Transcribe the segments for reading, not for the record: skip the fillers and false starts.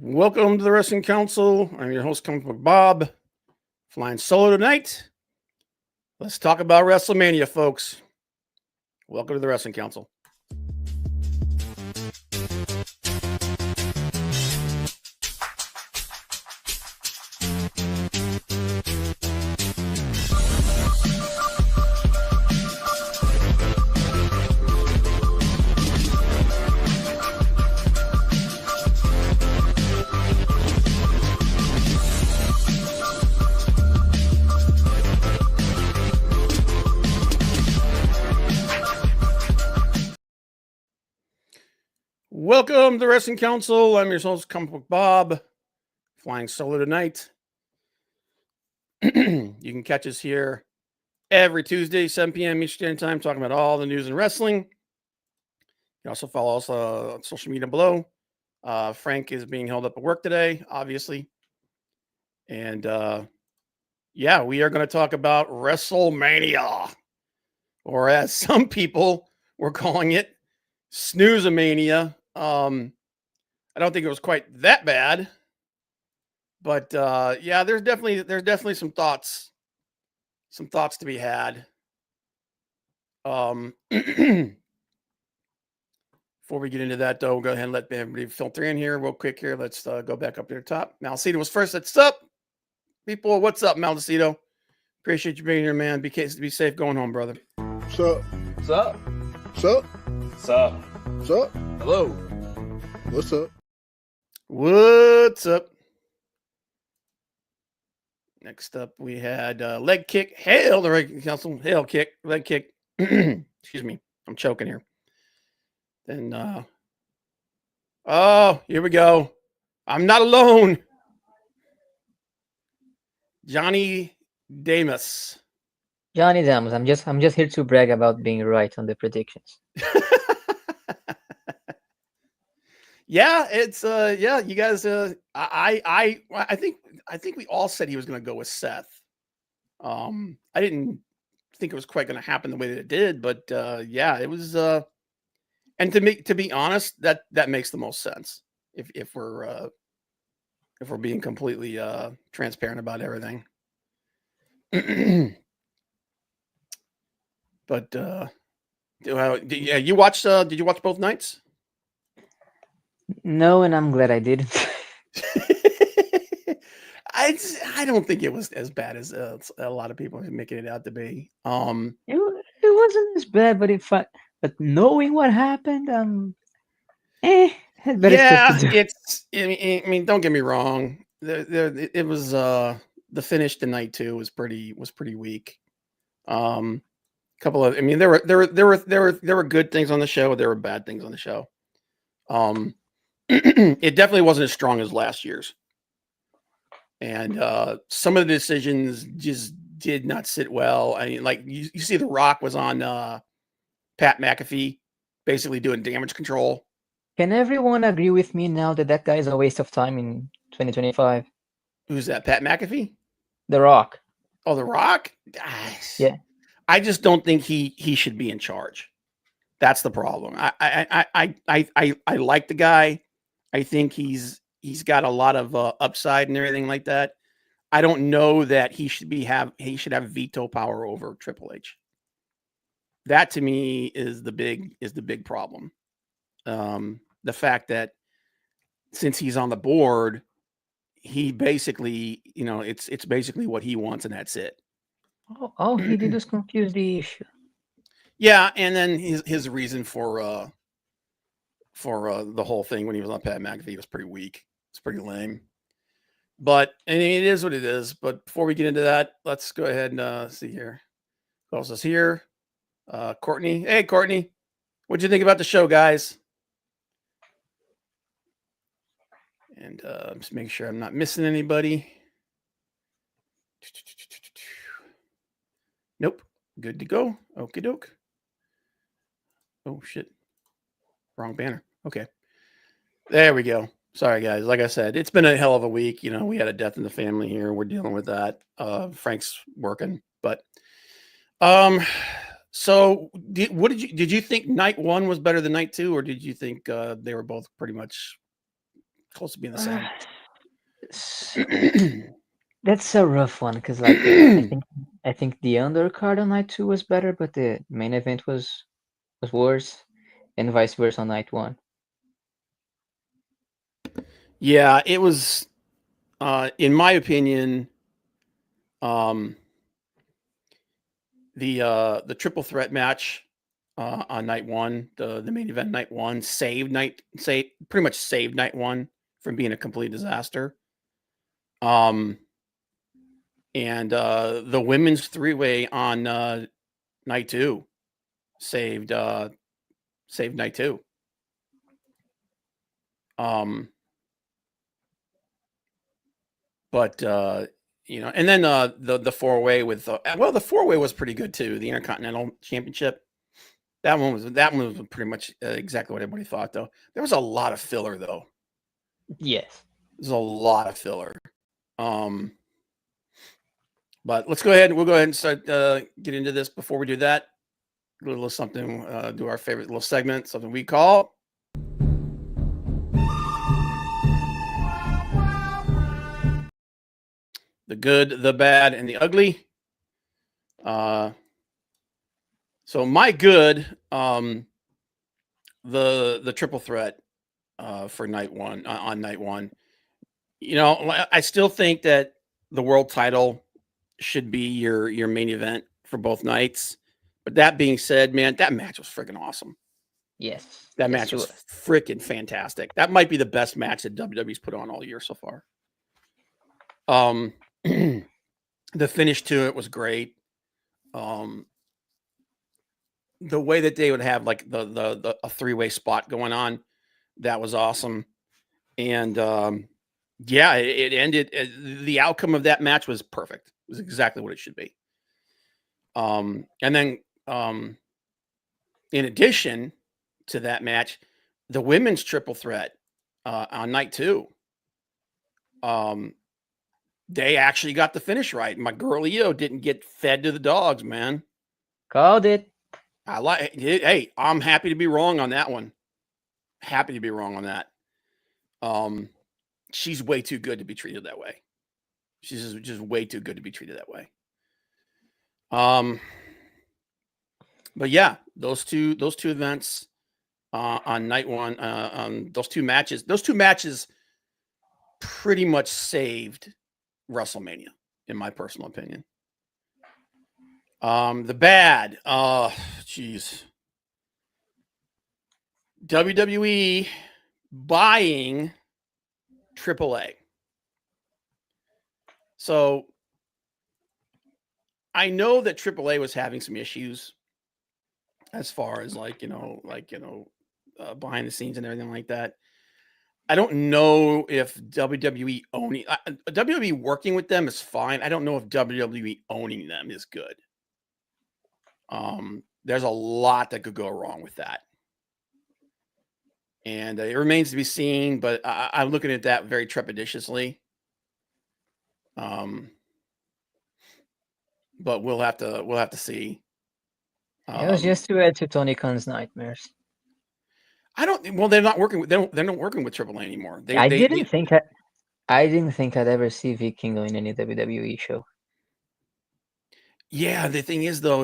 Welcome to the Wrestling Council. I'm your host, Comic Book Bob, flying solo tonight. Let's talk about Wrestlemania, folks. Welcome to the Wrestling Council. Welcome to the Wrestling Council. I'm your host, Comic Book Bob, flying solo tonight. You can catch us here every Tuesday, 7 p.m. Eastern Standard Time, talking about all the news in wrestling. You can also follow us on social media below. Frank is being held up at work today, obviously. And yeah, we are going to talk about Wrestlemania, or as some people were calling it, Snoozemania. I don't think it was quite that bad, but yeah, there's definitely some thoughts to be had. Before we get into that, though, we'll go ahead and let everybody filter in here real quick here. Let's go back up to the top. Maldacito was first. What's up, people? What's up, Maldacito? Appreciate you being here, man. Be safe going home, brother. What's up? What's up? What's up? What's up? What's up? Hello. What's up? What's up? Next up, we had leg kick. Hail the Wrestling Council. Hail kick. Leg kick. Excuse me. I'm choking here. Then, oh, here we go. I'm not alone. Johnny Damas. Johnny Damas. I'm just here to brag about being right on the predictions. Yeah, it's yeah, you guys I think we all said he was going to go with Seth. I didn't think it was quite going to happen the way that it did, but yeah, it was and to be honest, that makes the most sense if we're being completely transparent about everything. But yeah, you watched did you watch both nights? No, and I'm glad I didn't. I don't think it was as bad as a lot of people are making it out to be. It wasn't as bad, but knowing what happened, had better Yeah, stuff to do. I mean, don't get me wrong. It was the finish tonight too was pretty weak. Couple of, I mean, there were good things on the show. There were bad things on the show. It definitely wasn't as strong as last year's. And some of the decisions just did not sit well. I mean, like you see The Rock was on Pat McAfee basically doing damage control. Can everyone agree with me now that guy is a waste of time in 2025? Who's that? Pat McAfee? The Rock. Oh, The Rock? Yeah. I just don't think he should be in charge. That's the problem. I like the guy. I think he's got a lot of upside and everything like that. I don't know that he should have veto power over Triple H. That to me is the big problem. The fact that since he's on the board, he basically, it's basically what he wants and that's it. Oh, he did just confuse the issue. Yeah, and then his reason for the whole thing when he was on Pat McAfee was pretty weak. It's pretty lame. But I mean, it is what it is. But before we get into that, let's go ahead and see here. Who else is here? Courtney. Hey, Courtney. What'd you think about the show, guys? And just make sure I'm not missing anybody. Nope. Good to go. Okie doke. Oh, shit. Wrong banner. Okay. There we go. Sorry, guys. Like I said, it's been a hell of a week. You know, we had a death in the family here. We're dealing with that. Frank's working, but so did you think night one was better than night two, or did you think they were both pretty much close to being the same? That's a rough one because, like, I think the undercard on night 2 was better, but the main event was worse, and vice versa on night 1. Yeah, it was. In my opinion, the triple threat match on night one, the main event night one, pretty much saved night one from being a complete disaster. And the women's three-way on night two saved night two. But you know, and then the four-way with the four-way was pretty good too. The Intercontinental Championship. That one was pretty much exactly what everybody thought, though. There was a lot of filler, though. Yes. There's a lot of filler. But let's go ahead. We'll go ahead and start get into this. Before we do that, a little something. Do our favorite little segment, something we call the good, the bad, and the ugly. So my good, the triple threat for night one on night one. You know, I still think that the world title should be your main event for both nights. But that being said, man, that match was freaking awesome. Yes. That yes, match it was freaking fantastic. That might be the best match that WWE's put on all year so far. The finish to it was great. The way that they would have like a three-way spot going on, that was awesome. And yeah, it ended. The outcome of that match was perfect. It was exactly what it should be. And then in addition to that match, the women's triple threat on night two, they actually got the finish right. My girl Io didn't get fed to the dogs, man. Called it. I like. Hey, I'm happy to be wrong on that one. Happy to be wrong on that. She's way too good to be treated that way. She's just way too good to be treated that way. But yeah, those two events on night one, those two matches pretty much saved WrestleMania, in my personal opinion. The bad, geez, WWE buying AAA. So I know that AAA was having some issues as far as behind the scenes and everything like that. I don't know if WWE owning WWE working with them is fine. I don't know if WWE owning them is good. There's a lot that could go wrong with that. And it remains to be seen, but I'm looking at that very trepidatiously. But we'll have to see. It was just to add to Tony Khan's nightmares. Well, they're not working with they're not working with AAA anymore. I didn't think I'd ever see Vikingo in any WWE show. Yeah, the thing is though,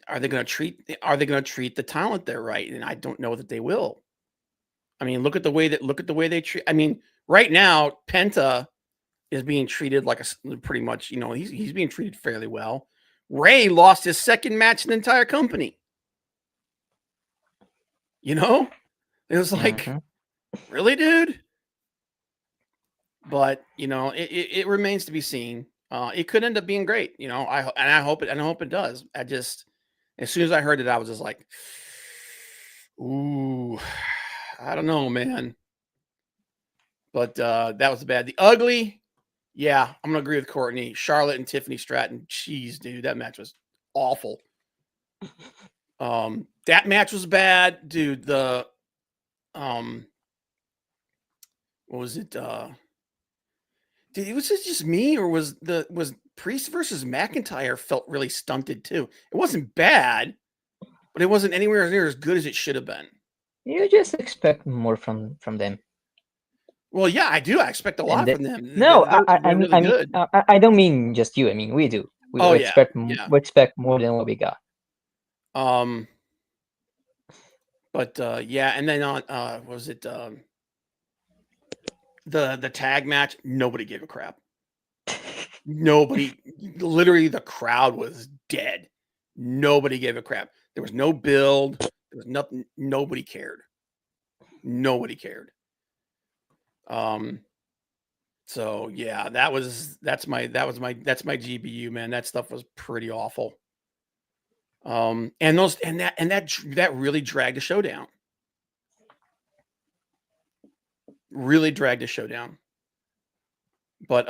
are they going to treat the talent there right? And I don't know that they will. I mean, look at the way they treat. I mean, right now, Penta is being treated like pretty much, you know, he's being treated fairly well. Ray lost his second match in the entire company. You know, it was like, really, dude? But you know, it remains to be seen. It could end up being great, you know. I hope it does. I just, as soon as I heard it, I was just like, ooh, I don't know, man. But that was bad. The ugly, yeah, I'm gonna agree with Courtney. Charlotte and Tiffany Stratton. Jeez, dude, that match was awful. That match was bad, dude. The what was it? Dude, was it just me, or was Priest versus McIntyre felt really stunted too? It wasn't bad, but it wasn't anywhere near as good as it should have been. You just expect more from them. Well, yeah, I do. I expect a lot from them. No, They're really good. I don't mean just you. I mean we do. We Oh, expect yeah. we expect more than what we got. But yeah, and then on what was it the tag match? Nobody gave a crap. Nobody, literally, the crowd was dead. Nobody gave a crap. There was no build. There was nothing. Nobody cared. Nobody cared. So yeah, that's my GBU, man. That stuff was pretty awful. And that really dragged the show down. Really dragged the show down. But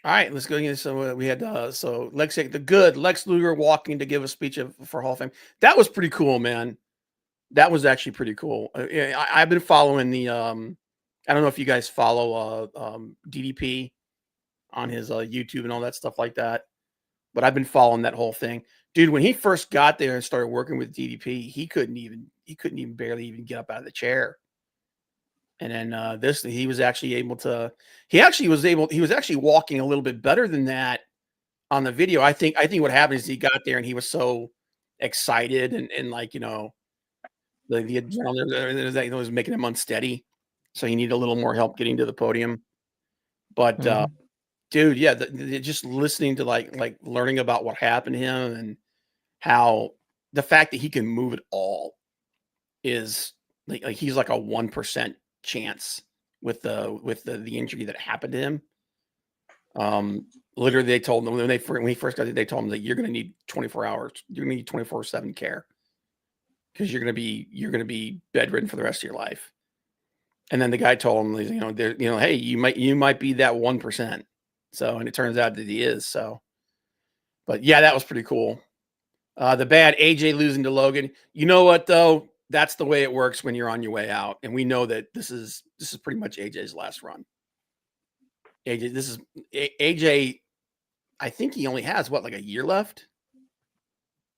all right, let's go into so we had so Lex Luger walking to give a speech for Hall of Fame. That was pretty cool, man. That was actually pretty cool. I've been following the I don't know if you guys follow DDP on his YouTube and all that stuff like that, but I've been following that whole thing. Dude, when he first got there and started working with DDP, he couldn't even barely even get up out of the chair. And then he was actually walking a little bit better than that on the video. I think what happened is he got there and he was so excited and like, the adrenaline was making him unsteady. So he needed a little more help getting to the podium. But dude, yeah, just listening to like learning about what happened to him and how the fact that he can move at all is like he's like a 1% chance with the injury that happened to him. Literally, they told him when he first got it, they told him that you're going to need 24 hours. You're going to need 24/7 care because you're going to be bedridden for the rest of your life. And then the guy told him, hey, you might be that 1%. So, and it turns out that he is. So, but yeah, that was pretty cool. The bad AJ losing to Logan. You know what though? That's the way it works when you're on your way out, and we know that this is pretty much AJ's last run. AJ. I think he only has like a year left,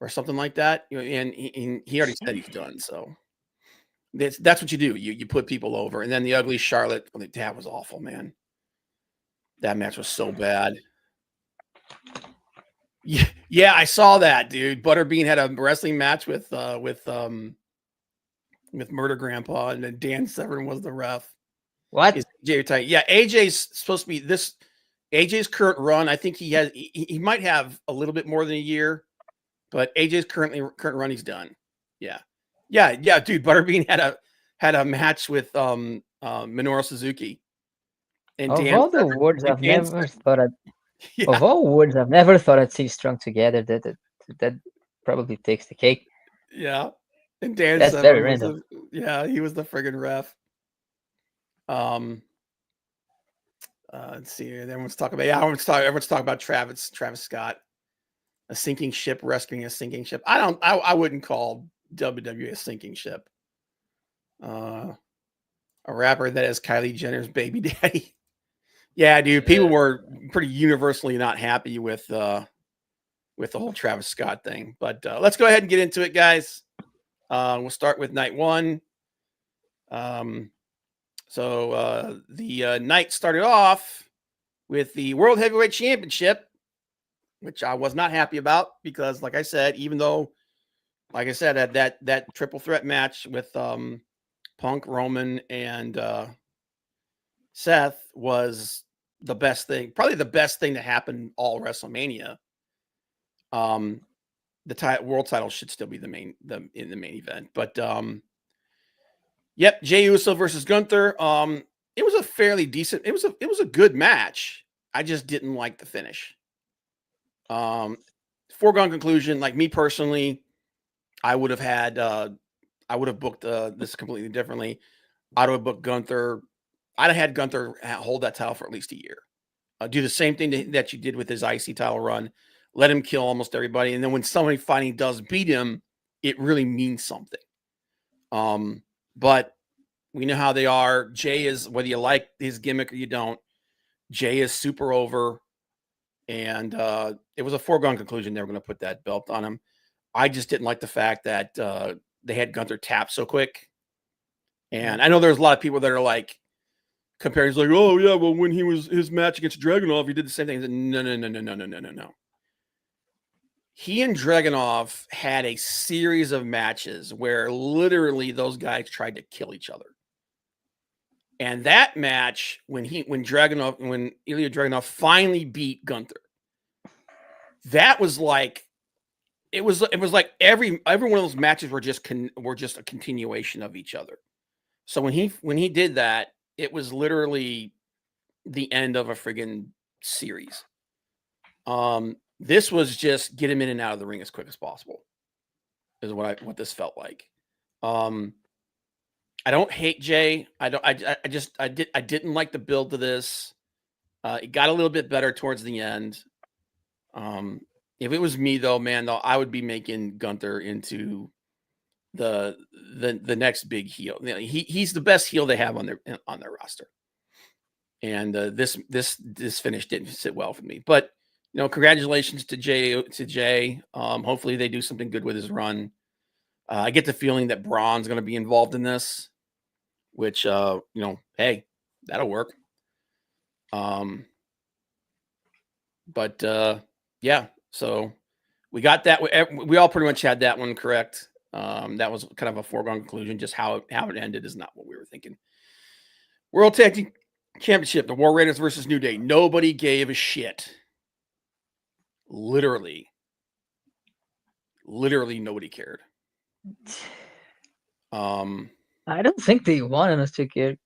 or something like that. And he already said he's done. So that's what you do. You put people over, and then the ugly Charlotte. That was awful, man. That match was so bad. Yeah, I saw that, dude. Butterbean had a wrestling match with Murder Grandpa, and then Dan Severn was the ref. What? Yeah, AJ's supposed to be this. AJ's current run, I think he might have a little bit more than a year, but AJ's current run, he's done. Yeah, dude. Butterbean had a match with Minoru Suzuki. And Of all the words I've never thought I'd see strung together, that probably takes the cake. Yeah. And Dan That's Severn very random. he was the friggin' ref. Let's see here. Everyone's talking about Travis Scott, a sinking ship, rescuing a sinking ship. I wouldn't call WWE a sinking ship. A rapper that is Kylie Jenner's baby daddy. Yeah, dude. People were pretty universally not happy with the whole Travis Scott thing. But let's go ahead and get into it, guys. We'll start with night one. So the night started off with the World Heavyweight Championship, which I was not happy about because, like I said, even though, like I said, that triple threat match with Punk, Roman, and Seth was the best thing, probably the best thing to happen all WrestleMania. The world title should still be in the main event, but yep, Jey Uso versus Gunther. It was a fairly decent. It was a good match. I just didn't like the finish. Foregone conclusion. Like me personally, I would have booked this completely differently. I'd have booked Gunther. I'd have had Gunther hold that title for at least a year. Do the same thing that you did with his IC title run. let him kill almost everybody, and then when somebody finally does beat him, it really means something. But we know how they are. Jay is, whether you like his gimmick or you don't, Jay is super over, and it was a foregone conclusion they were going to put that belt on him. I just didn't like the fact that they had Gunther tap so quick. And I know there's a lot of people that are like comparing, like, oh yeah, well when he was his match against Dragunov, he did the same thing. No. He and Dragunov had a series of matches where literally those guys tried to kill each other. And that match, when Ilya Dragunov finally beat Gunther, that was like it was like every one of those matches were just a continuation of each other. So when he did that, it was literally the end of a friggin' series. This was just get him in and out of the ring as quick as possible, is what this felt like. I don't hate Jay. I didn't like the build to this. It got a little bit better towards the end. If it was me though, I would be making Gunther into the next big heel. He's the best heel they have on their roster. And this finish didn't sit well for me. But congratulations to Jay. Hopefully they do something good with his run. I get the feeling that Braun's going to be involved in this, which hey, that'll work. But yeah, so we got that. We all pretty much had that one correct. That was kind of a foregone conclusion. Just how it ended is not what we were thinking. World Tag Team Championship, the War Raiders versus New Day. Nobody gave a shit. Literally nobody cared. I don't think they wanted us to care.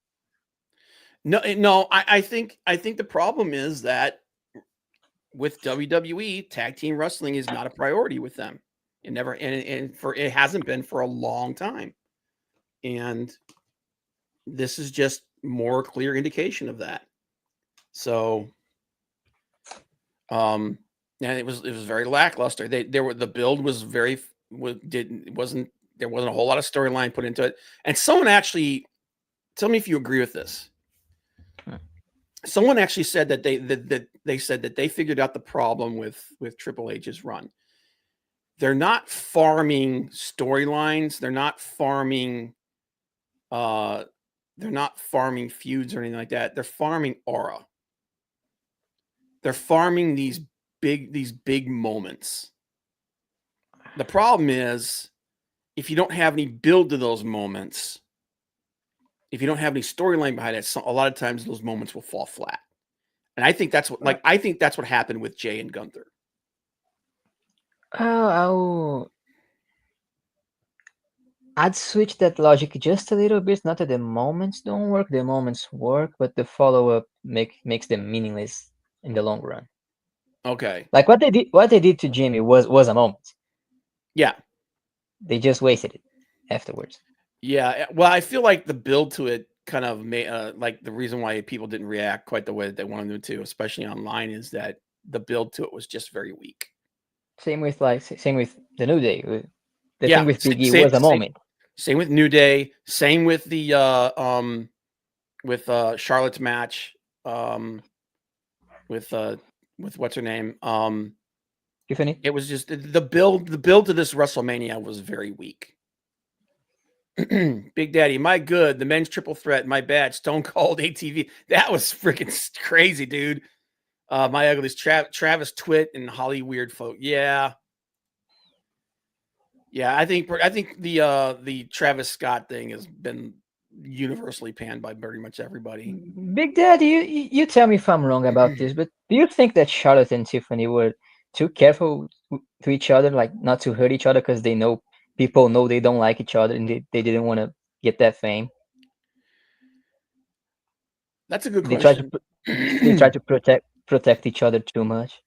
No. I think the problem is that with WWE, tag team wrestling is not a priority with them. It never, and it hasn't been for a long time. And this is just more clear indication of that. So, and it was very lackluster. The build was there wasn't a whole lot of storyline put into it. And someone actually, tell me if you agree with this. Someone actually said that they said that they figured out the problem with Triple H's run. They're not farming storylines. They're not farming feuds or anything like that. They're farming aura. They're farming these big moments. The problem is if you don't have any build to those moments, if you don't have any storyline behind it, a lot of times those moments will fall flat. And I think that's what happened with Jay and Gunther. I'd switch that logic just a little bit. Not that the moments don't work; the moments work, but the follow-up makes them meaningless in the long run. Okay. Like what they did to Jimmy was a moment. Yeah. They just wasted it afterwards. Yeah. Well, I feel like the build to it kind of made like the reason why people didn't react quite the way that they wanted to, especially online, is that the build to it was just very weak. Same with the New Day. The thing with Big E was a moment. Same with New Day. Same with the Charlotte's match. With what's her name? Tiffany. It was just the build to this WrestleMania was very weak. Big Daddy, my good, the men's triple threat, my bad, Stone Cold ATV. That was freaking crazy, dude. My uglies, Travis Twitt and Holly Weird Folk. Yeah. I think the Travis Scott thing has been universally panned by pretty much everybody. Big Daddy, you tell me if I'm wrong about this, but do you think that Charlotte and Tiffany were too careful to each other, like not to hurt each other because people know they don't like each other and they didn't want to get that fame? That's a good question. They try to protect each other too much,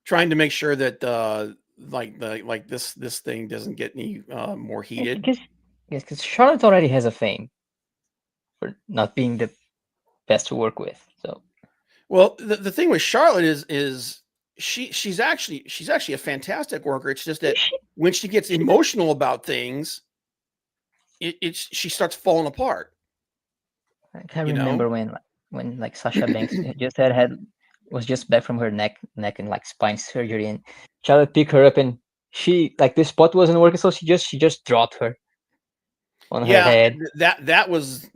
trying to make sure that this thing doesn't get any more heated. Because Charlotte already has a fame for not being the best to work with. So, well, the thing with Charlotte is she's actually a fantastic worker. It's just that when she gets emotional about things, she starts falling apart. I can't You remember know? when like Sasha Banks was just back from her neck and like spine surgery, and Charlotte picked her up, and she like the spot wasn't working, so she just dropped her on her Yeah, head. that was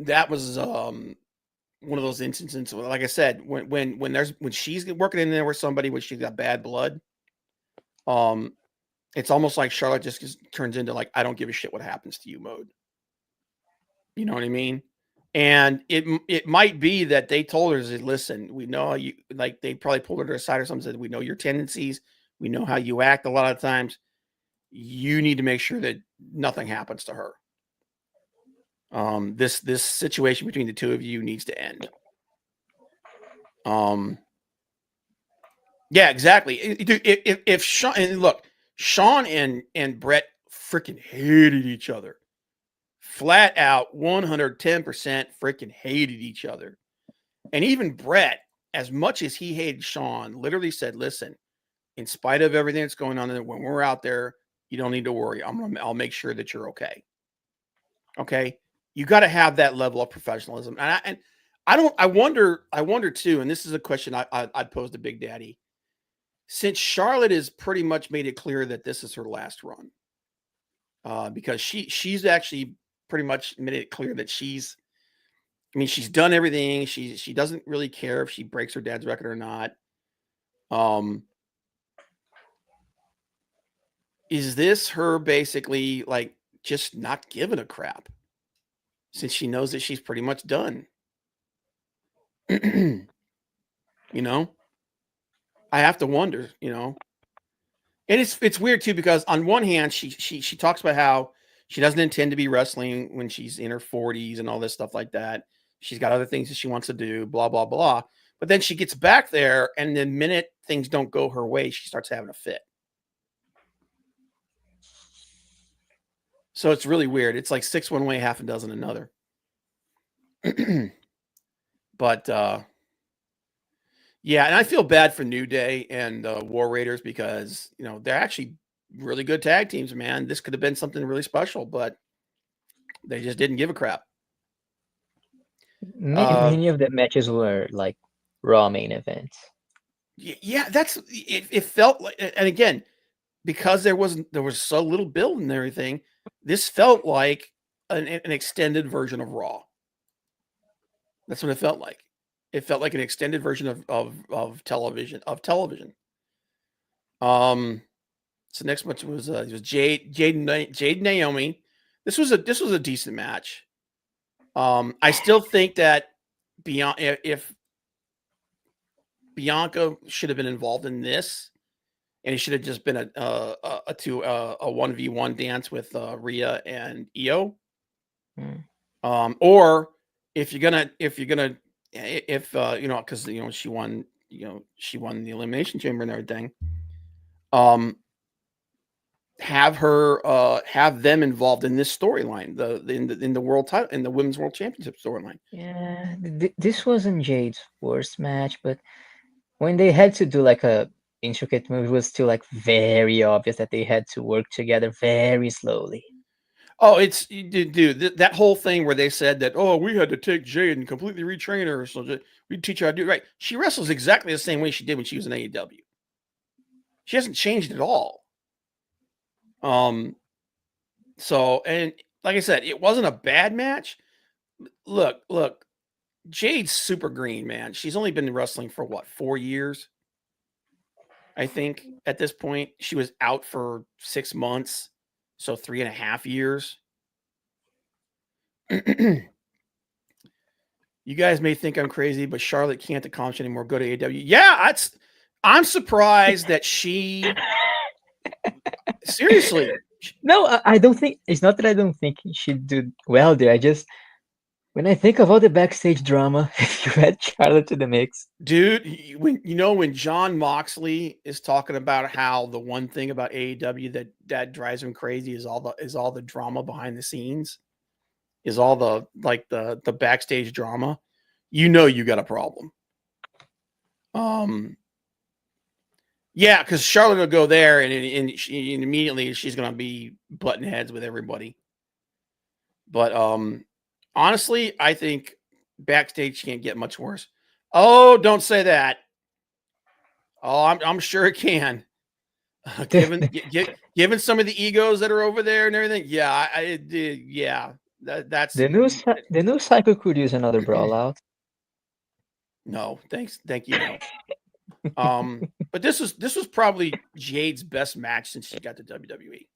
one of those instances. Like I said, when she's working in there with somebody when she's got bad blood, it's almost like Charlotte just turns into like I don't give a shit what happens to you mode. You know what I mean? And it might be that they told her, listen, we know how you like. They probably pulled her to the side or something. Said, we know your tendencies. We know how you act. A lot of times, you need to make sure that nothing happens to her. This situation between the two of you needs to end. Yeah, exactly. If Sean and look, Sean and Brett freaking hated each other. Flat out 110% freaking hated each other. And even Brett, as much as he hated Sean, literally said, listen, in spite of everything that's going on, when we're out there, you don't need to worry. I'll make sure that you're okay. Okay. You got to have that level of professionalism. I wonder too, and this is a question I'd pose to Big Daddy. Since Charlotte has pretty much made it clear that this is her last run, because she's actually pretty much made it clear that she's done everything. She doesn't really care if she breaks her dad's record or not. Is this her basically like just not giving a crap since she knows that she's pretty much done? You know, I have to wonder, and it's weird too, because on one hand, she talks about how she doesn't intend to be wrestling when she's in her 40s and all this stuff like that. She's got other things that she wants to do, blah, blah, blah. But then she gets back there, and the minute things don't go her way, she starts having a fit. So it's really weird. It's like 6 one way, half a dozen another. But yeah, and I feel bad for New Day and War Raiders because they're actually really good tag teams, man. This could have been something really special, but they just didn't give a crap. Many of the matches were like Raw main events. Yeah, that's it. It felt like, and again, because there was so little build and everything, this felt like an extended version of Raw. That's what it felt like. It felt like an extended version of television. So next match was it was Jade and Naomi. This was a decent match. I still think that if Bianca should have been involved in this, and it should have just been a 1v1 dance with Rhea and Io. Or if you're gonna because she won the Elimination Chamber and everything. Have them involved in this storyline, in the world title, in the Women's World Championship storyline. Yeah, this wasn't Jade's worst match, but when they had to do like a intricate move, it was still like very obvious that they had to work together very slowly. Oh, dude, that whole thing where they said that, oh, we had to take Jade and completely retrain her, so we'd teach her how to do it right. She wrestles exactly the same way she did when she was in AEW. She hasn't changed at all. So, and like I said, it wasn't a bad match. Look, Jade's super green, man. She's only been wrestling for what, 4 years? I think at this point. She was out for 6 months, so 3.5 years. You guys may think I'm crazy, but Charlotte can't accomplish anymore. Go to AEW. Yeah, I'm surprised that she seriously. No, I don't think it's not that I don't think she'd do well there. I just when I think of all the backstage drama, you had Charlotte to the mix. Dude, when John Moxley is talking about how the one thing about AEW that drives him crazy is all the drama behind the scenes, is all the backstage drama, you got a problem. Yeah, because Charlotte will go there, and immediately she's going to be butting heads with everybody. But honestly, I think backstage can't get much worse. Oh, don't say that. Oh, I'm sure it can. Given some of the egos that are over there and everything, yeah, yeah, that's The new cycle could use another brawl out. no, thank you, no. But this was probably Jade's best match since she got to WWE.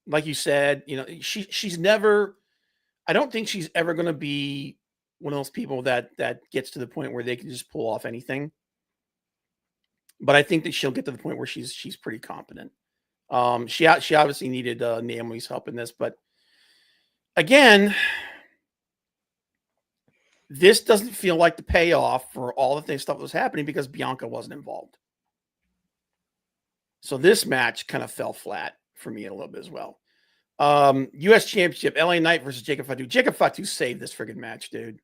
Like you said, she's never. I don't think she's ever going to be one of those people that gets to the point where they can just pull off anything. But I think that she'll get to the point where she's pretty competent. She obviously needed Naomi's help in this, but again, this doesn't feel like the payoff for all the stuff that was happening because Bianca wasn't involved. So this match kind of fell flat for me a little bit as well. U.S. Championship, LA Knight versus Jacob Fatu. Jacob Fatu saved this friggin' match, dude.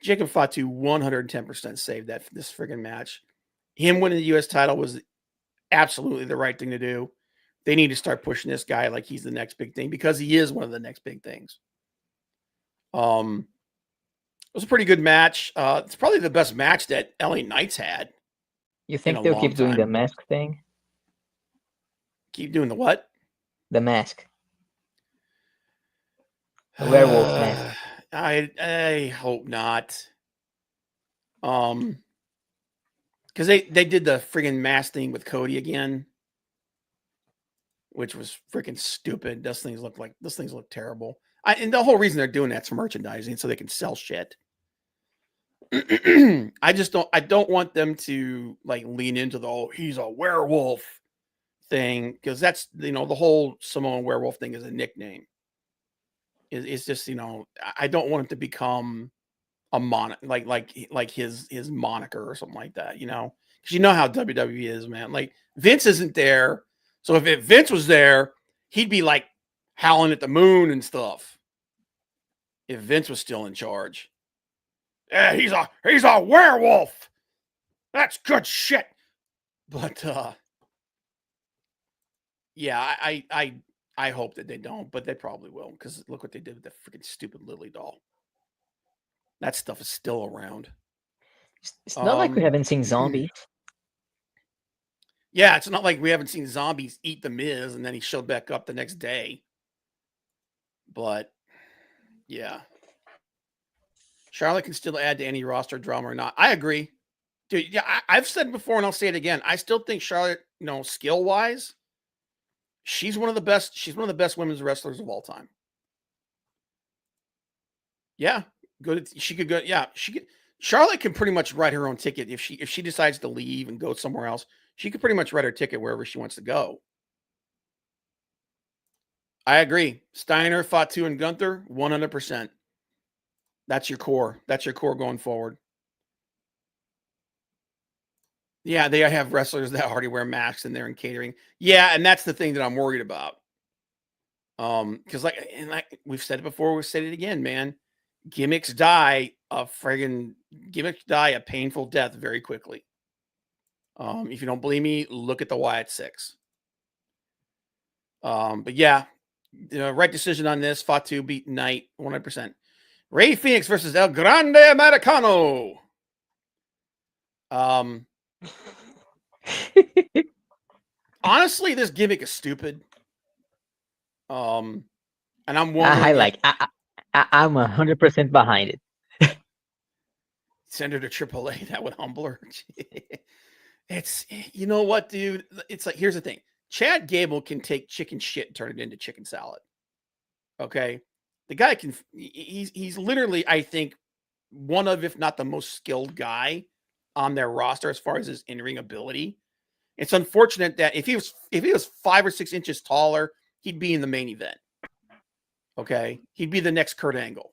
Jacob Fatu 110% saved this friggin' match. Him winning the U.S. title was absolutely the right thing to do. They need to start pushing this guy like he's the next big thing because he is one of the next big things. It was a pretty good match. It's probably the best match that LA Knight's had. You think they'll keep doing the mask thing? Keep doing the what? The mask. The werewolf mask. I hope not. Because they did the friggin' mask thing with Cody again, which was freaking stupid. Those things look terrible. And the whole reason they're doing that's merchandising so they can sell shit. I don't want them to like lean into the he's a werewolf thing because that's the whole Samoan werewolf thing is a nickname. It's just I don't want it to become a like his moniker or something like that, because you know how WWE is, man. Like Vince isn't there, so if Vince was there, he'd be like howling at the moon and stuff. If Vince was still in charge, yeah, he's a werewolf. That's good shit. But yeah, I hope that they don't, but they probably will because look what they did with the freaking stupid Lily doll. That stuff is still around. It's not like we haven't seen zombies. Yeah, it's not like we haven't seen zombies eat the Miz and then he showed back up the next day. But yeah, Charlotte can still add to any roster drama or not. I agree, dude. Yeah, I've said before and I'll say it again. I still think Charlotte, skill wise, she's one of the best. She's one of the best women's wrestlers of all time. Yeah, she could go. Yeah, she could. Charlotte can pretty much write her own ticket if she decides to leave and go somewhere else. She could pretty much write her ticket wherever she wants to go. I agree. Steiner, Fatu, and Gunther, 100%. That's your core. That's your core going forward. Yeah, they have wrestlers that already wear masks and they're in catering. Yeah, and that's the thing that I'm worried about. Because like we've said it before, we've said it again, man. Gimmicks die a painful death very quickly. If you don't believe me, look at the Wyatt Six. But yeah, right decision on this. Fatu beat Knight 100%. Ray Phoenix versus El Grande Americano. Honestly, this gimmick is stupid. And I'm wondering. I'm 100% behind it. Send her to AAA. That would humble her. It's, you know what, dude? It's like, here's the thing. Chad Gable can take chicken shit and turn it into chicken salad. Okay. The guy he's literally, I think, one of, if not the most skilled guy on their roster as far as his in-ring ability. It's unfortunate that if he was 5 or 6 inches taller, he'd be in the main event. Okay. He'd be the next Kurt Angle.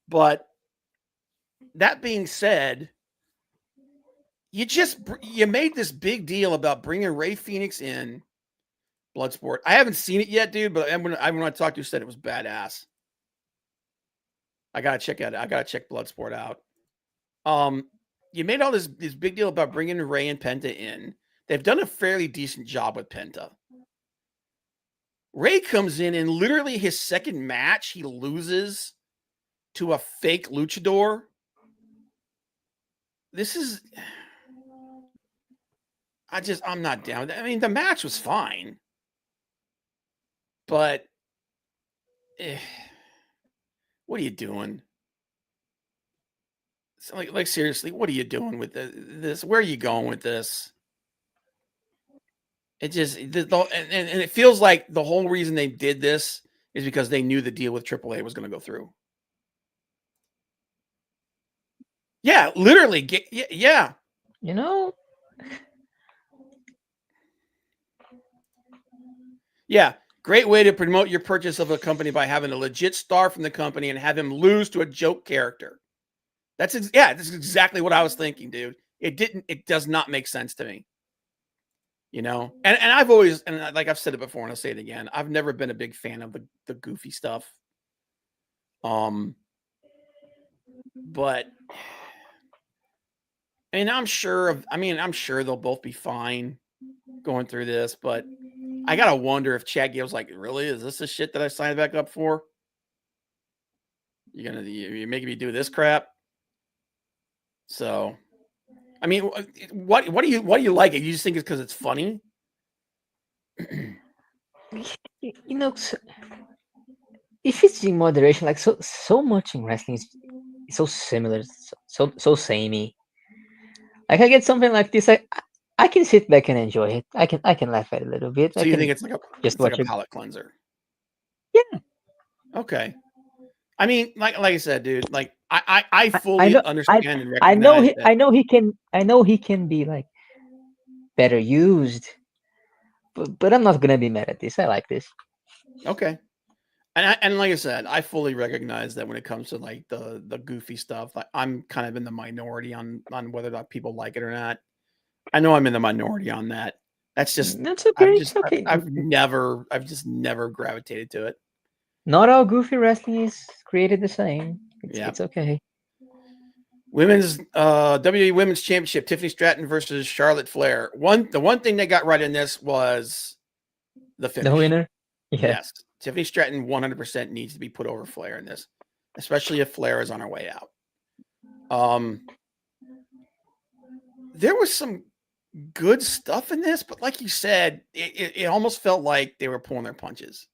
But that being said, you made this big deal about bringing Ray Phoenix in Bloodsport. I haven't seen it yet, dude, but when I talked to you, said it was badass. I gotta check it out. I gotta check Bloodsport out. you made all this big deal about bringing Ray and Penta in. They've done a fairly decent job with Penta. Ray comes in and literally his second match, he loses to a fake luchador. This is, I'm not down. I mean, the match was fine, but what are you doing? So like seriously, what are you doing with this? Where are you going with this? It just, and it feels like the whole reason they did this is because they knew the deal with AAA was going to go through. Yeah, literally. Yeah. You know? Yeah. Great way to promote your purchase of a company by having a legit star from the company and have him lose to a joke character. That's exactly what I was thinking, dude. It does not make sense to me. You know, and I've always, and like I've said it before and I'll say it again, I've never been a big fan of the goofy stuff. But I'm sure they'll both be fine going through this, but I gotta wonder if Chad Gable's like, really? Is this the shit that I signed back up for? You're making me do this crap? So, I mean, what do you like it? You just think it's because it's funny? You know, if it's in moderation, like so much in wrestling is so similar, so samey. Like I get something like this, I can sit back and enjoy it. I can laugh at it a little bit. So you think it's like a palate cleanser? Yeah. Okay. I mean, like I said, dude, like I fully understand and recognize I know he can be like better used, but I'm not gonna be mad at this. I like this. Okay. And like I said, I fully recognize that when it comes to like the goofy stuff, like I'm kind of in the minority on whether or not people like it or not. I know I'm in the minority on that. That's okay. It's okay. I've just never gravitated to it. Not all goofy wrestling is created the same. It's okay. Women's WWE Women's Championship, Tiffany Stratton versus Charlotte Flair. The one thing they got right in this was the finish. The winner. Yeah. Yes. Tiffany Stratton 100% needs to be put over Flair in this, especially if Flair is on her way out. There was some good stuff in this, but like you said, it almost felt like they were pulling their punches.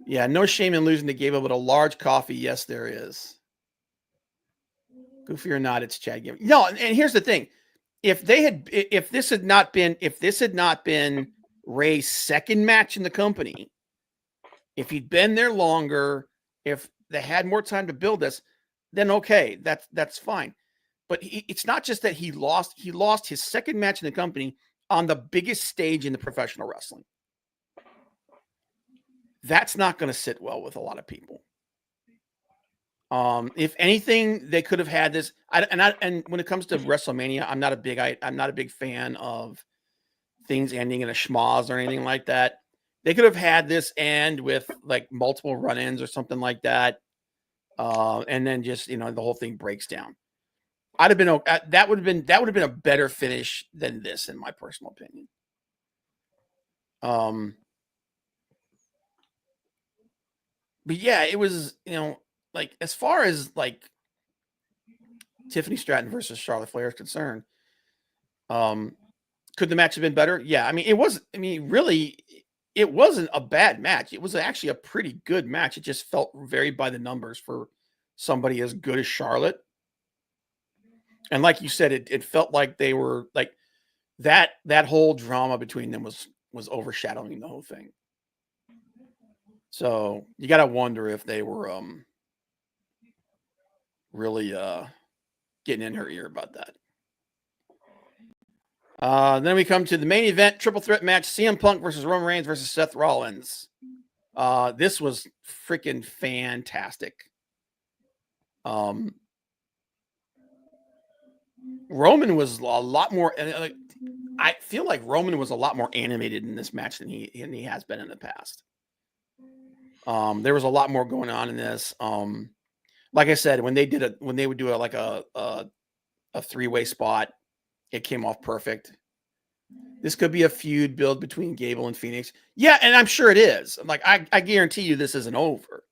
Yeah, no shame in losing to Gable, but a large coffee. Yes, there is. Goofy or not, it's Chad Gable. No, and here's the thing: if this had not been Ray's second match in the company, if he'd been there longer, if they had more time to build this, then okay, that's fine. But it's not just that he lost his second match in the company on the biggest stage in the professional wrestling. That's not going to sit well with a lot of people. If anything, they could have had this. And when it comes to Wrestlemania, I'm not a big fan of things ending in a schmoz or anything like that. They could have had this end with like multiple run-ins or something like that, and then just the whole thing breaks down. I'd have been that would have been a better finish than this, in my personal opinion. But yeah, it was like as far as like Tiffany Stratton versus Charlotte Flair is concerned, could the match have been better? Yeah, I mean it was. I mean, really, it wasn't a bad match. It was actually a pretty good match. It just felt very by the numbers for somebody as good as Charlotte. And like you said, it felt like they were like that whole drama between them was overshadowing the whole thing. So you got to wonder if they were really getting in her ear about that. Then we come to the main event, triple threat match, CM Punk versus Roman Reigns versus Seth Rollins. This was freaking fantastic. Roman was a lot more. I feel like Roman was a lot more animated in this match than he has been in the past. There was a lot more going on in this. like I said, when they would do a 3-way spot, it came off perfect. This could be a feud build between Gable and Phoenix. Yeah, and I'm sure it is. Like I guarantee you this isn't over.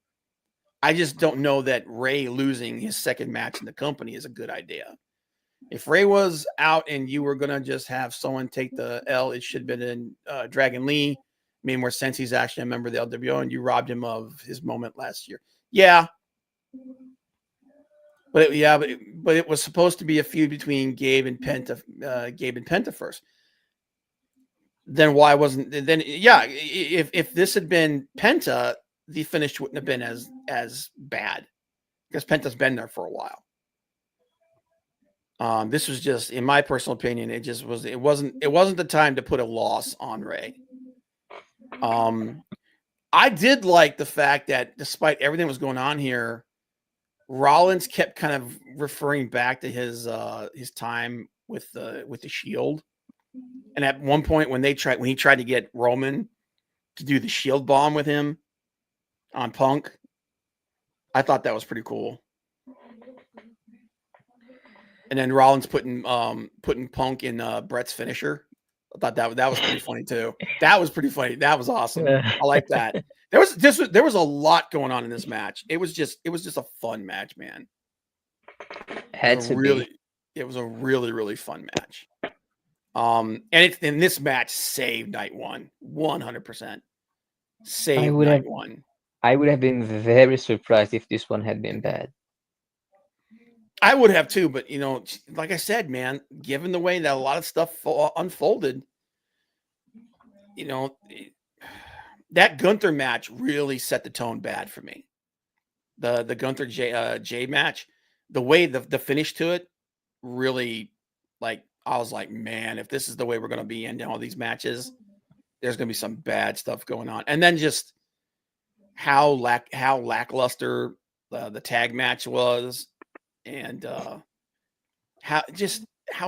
I just don't know that Ray losing his second match in the company is a good idea. If Ray was out and you were going to just have someone take the L, it should have been in Dragon Lee. Made more sense. He's actually a member of the LWO, and you robbed him of his moment last year. Yeah. But it was supposed to be a feud between Gabe and Penta first. Then why wasn't then? Yeah, if this had been Penta, the finish wouldn't have been as bad because Penta's been there for a while. This was just, in my personal opinion, it wasn't the time to put a loss on Ray. I did like the fact that despite everything that was going on here, Rollins kept kind of referring back to his time with the Shield. And at one point when he tried to get Roman to do the Shield bomb with him on Punk, I thought that was pretty cool. And then Rollins putting Punk in Brett's finisher. I thought that was pretty funny too. That was pretty funny. That was awesome. I like that. There was a lot going on in this match. It was just a fun match, man. It was a really, really fun match. And this match saved night one, 100%. Saved night one. I would have been very surprised if this one had been bad. I would have too, but like I said, man, given the way that a lot of stuff unfolded, that Gunther match really set the tone bad for me. The Gunther Jay match, the way the finish to it really, like, I was like, man, if this is the way we're going to be ending all these matches, there's going to be some bad stuff going on. And then just how lackluster the tag match was, and how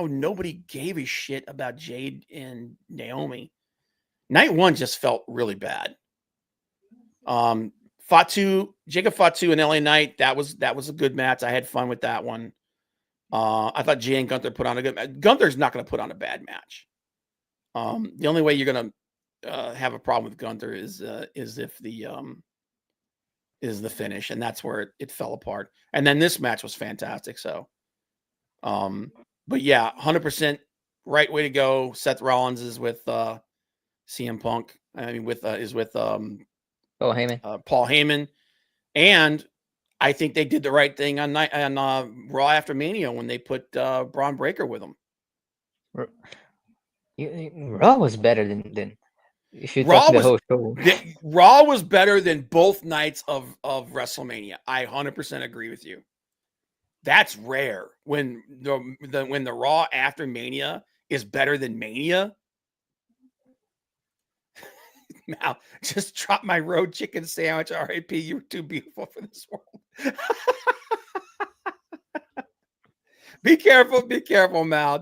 nobody gave a shit about Jade and Naomi. Night one just felt really bad. Jacob Fatu and LA Knight, that was a good match. I had fun with that one. I thought Jay and Gunther put on a good match. Gunther's not going to put on a bad match. The only way you're going to have a problem with Gunther is if the finish, and that's where it fell apart. And then this match was fantastic. So, but yeah, 100% right way to go. Seth Rollins is with CM Punk. I mean, is with Paul Heyman, and I think they did the right thing on Raw after Mania when they put Braun Breaker with them. Raw was better than if you talk the whole show. Raw was better than both nights of WrestleMania. I 100% agree with you. That's rare when the Raw after Mania is better than Mania. Now, just drop my road chicken sandwich. RIP, you were too beautiful for this world. Be careful, Mal.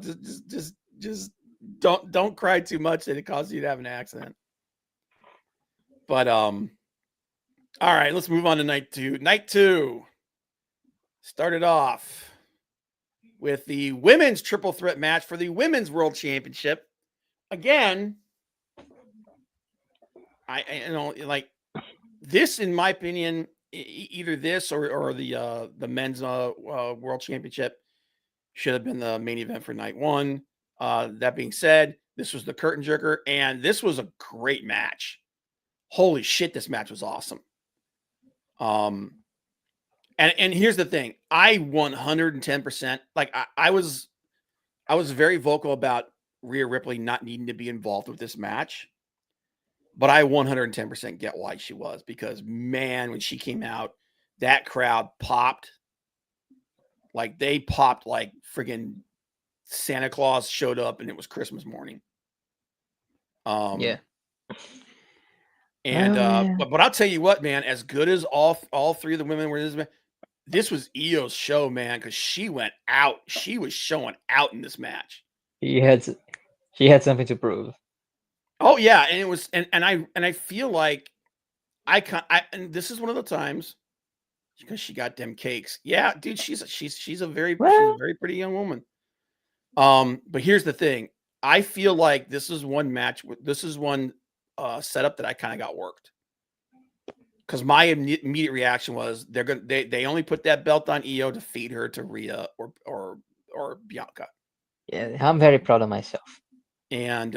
Just don't cry too much that it causes you to have an accident. But all right, let's move on to night two. Night two started off with the women's triple threat match for the Women's World Championship. Again, like this, in my opinion, either this or the men's World Championship should have been the main event for night one. That being said, this was the curtain jerker, and this was a great match. Holy shit, this match was awesome. And here's the thing. I 110%, like I was very vocal about Rhea Ripley not needing to be involved with this match, but I 110% get why she was, because man, when she came out, that crowd popped. Like they popped like friggin' Santa Claus showed up and it was Christmas morning. Yeah. And but I'll tell you what, man, as good as all three of the women were, this was Io's show, man, because she went out. She was showing out in this match. She had something to prove. Oh yeah, and it was, and I feel like and this is one of the times because she got them cakes. Yeah, dude, she's a very Well, pretty young woman. But here's the thing. I feel like this is one match. This is one setup that I kind of got worked because my immediate reaction was they only put that belt on Io to feed her to Rhea or Bianca, yeah, I'm very proud of myself. and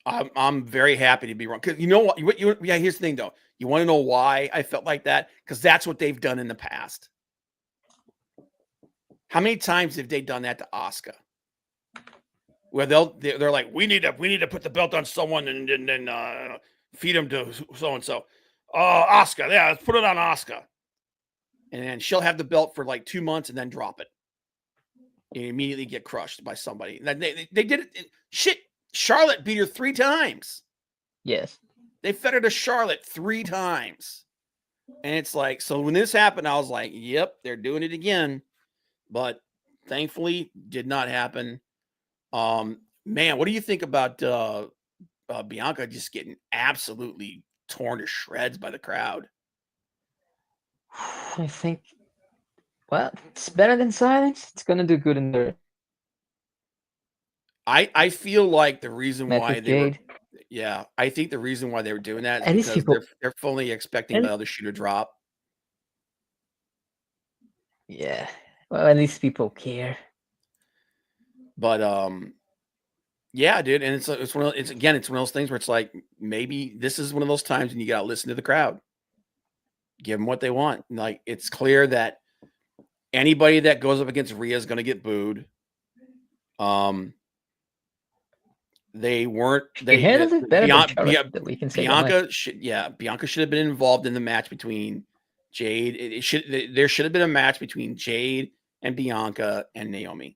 I'm very happy to be wrong because you know what yeah, here's the thing though. You want to know why I felt like that? Because that's what they've done in the past. How many times have they done that to Asuka? Where they're like, we need to put the belt on someone and then feed them to so and so. Asuka, yeah, let's put it on Asuka, and then she'll have the belt for like 2 months and then drop it and immediately get crushed by somebody. And they did it. Shit, Charlotte beat her 3 times. Yes. They fed her to Charlotte 3 times, and it's like, so when this happened, I was like, yep, they're doing it again, but thankfully did not happen. Man, what do you think about Bianca just getting absolutely torn to shreds by the crowd? I think, well, it's better than silence. It's gonna do good in the I feel like the reason match why with they were, Jade. yeah, I think the reason why they were doing that is At least because people, they're fully expecting and the other shoe to drop. yeah, well, at least people care. But yeah, dude, and it's one of it's again it's one of those things where it's like maybe this is one of those times when you gotta listen to the crowd, give them what they want. Like it's clear that anybody that goes up against Rhea is going to get booed. They weren't She handled it better than Charlotte, that we can say that much. Bianca should have been involved in the match between Jade. There should have been a match between Jade and Bianca and Naomi.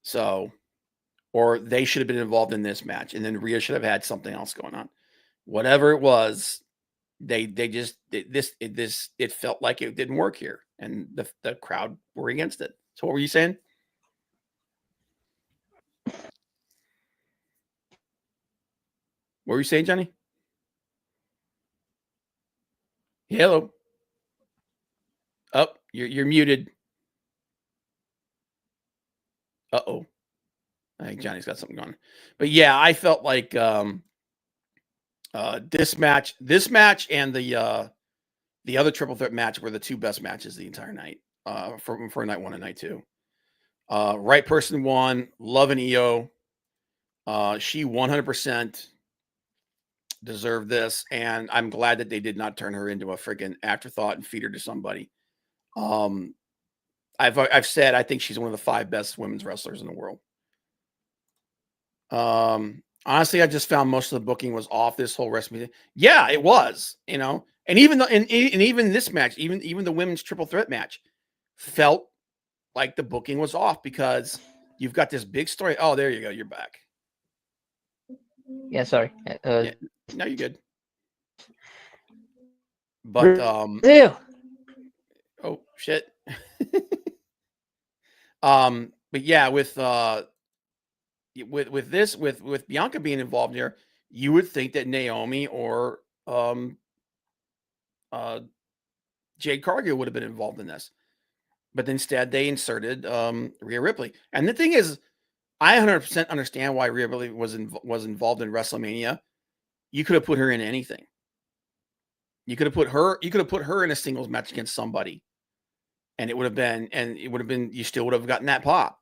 So, or they should have been involved in this match, and then Rhea should have had something else going on. Whatever it was, it felt like it didn't work here, and the crowd were against it. So, what were you saying? What were you saying, Johnny? Hello. Oh, you're muted. Uh-oh. I think Johnny's got something going. But yeah, I felt like this match and the other triple threat match were the 2 best matches the entire night. For night 1 and night 2. Right person won, loving Io. She 100% deserved this, and I'm glad that they did not turn her into a freaking afterthought and feed her to somebody. I've said I think she's one of the 5 best women's wrestlers in the world. Honestly, I just found most of the booking was off this whole WrestleMania. Yeah, it was, and even and even this match, even the women's triple threat match, felt like the booking was off because you've got this big story. Oh, there you go, you're back. Yeah, sorry. Yeah, no, you're good. But Brazil. oh shit. But yeah, with Bianca being involved here, you would think that Naomi or Jade Cargill would have been involved in this, but instead they inserted Rhea Ripley. And the thing is, I 100% understand why Rhea Ripley was involved in WrestleMania. You could have put her in anything. You could have put her in a singles match against somebody, and it would have been you still would have gotten that pop,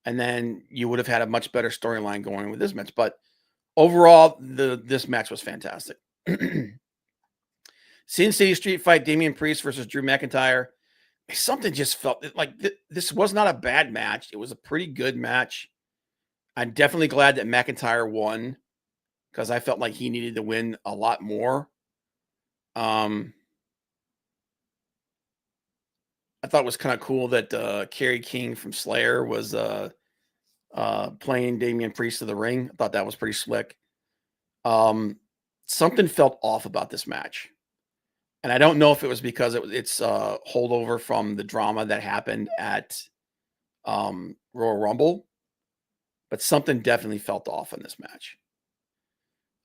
and then you would have had a much better storyline going with this match. But overall, this match was fantastic. Sin City Street Fight, Damian Priest versus Drew McIntyre. Something just felt like this was not a bad match. It was a pretty good match. I'm definitely glad that McIntyre won because I felt like he needed to win a lot more. I thought it was kind of cool that Kerry King from Slayer was playing Damian Priest to the ring. I thought that was pretty slick. Something felt off about this match. And I don't know if it was because it's holdover from the drama that happened at Royal Rumble, but something definitely felt off in this match.